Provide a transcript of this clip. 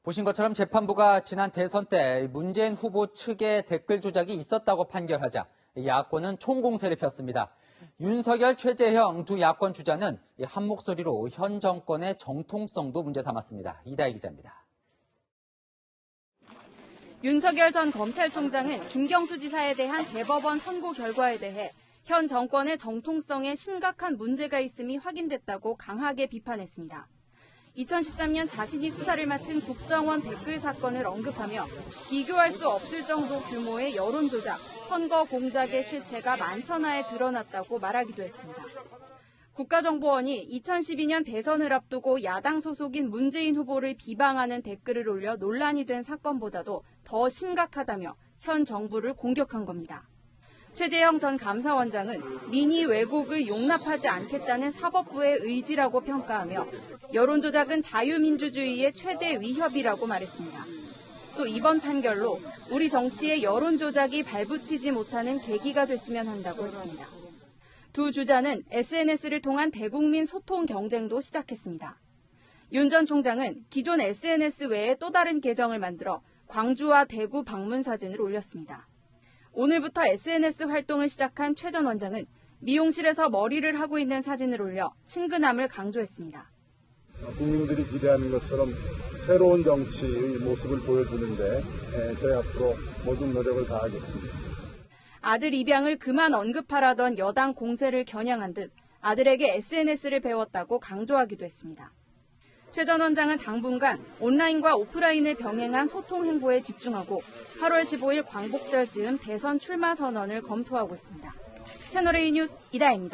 보신 것처럼 재판부가 지난 대선 때 문재인 후보 측의 댓글 조작이 있었다고 판결하자 야권은 총공세를 폈습니다. 윤석열, 최재형 두 야권 주자는 한 목소리로 현 정권의 정통성도 문제 삼았습니다. 이다희 기자입니다. 윤석열 전 검찰총장은 김경수 지사에 대한 대법원 선고 결과에 대해 현 정권의 정통성에 심각한 문제가 있음이 확인됐다고 강하게 비판했습니다. 2013년 자신이 수사를 맡은 국정원 댓글 사건을 언급하며 비교할 수 없을 정도 규모의 여론조작, 선거 공작의 실체가 만천하에 드러났다고 말하기도 했습니다. 국가정보원이 2012년 대선을 앞두고 야당 소속인 문재인 후보를 비방하는 댓글을 올려 논란이 된 사건보다도 더 심각하다며 현 정부를 공격한 겁니다. 최재형 전 감사원장은 민의 왜곡을 용납하지 않겠다는 사법부의 의지라고 평가하며 여론조작은 자유민주주의의 최대 위협이라고 말했습니다. 또 이번 판결로 우리 정치에 여론조작이 발붙이지 못하는 계기가 됐으면 한다고 했습니다. 두 주자는 SNS를 통한 대국민 소통 경쟁도 시작했습니다. 윤 전 총장은 기존 SNS 외에 또 다른 계정을 만들어 광주와 대구 방문 사진을 올렸습니다. 오늘부터 SNS 활동을 시작한 최 전 원장은 미용실에서 머리를 하고 있는 사진을 올려 친근함을 강조했습니다. 국민들이 기대하는 것처럼 새로운 정치의 모습을 보여주는데 저희 앞으로 모든 노력을 다하겠습니다. 아들 입양을 그만 언급하라던 여당 공세를 겨냥한 듯 아들에게 SNS를 배웠다고 강조하기도 했습니다. 최 전 원장은 당분간 온라인과 오프라인을 병행한 소통 행보에 집중하고 8월 15일 광복절 즈음 대선 출마 선언을 검토하고 있습니다. 채널A 뉴스 이다혜입니다.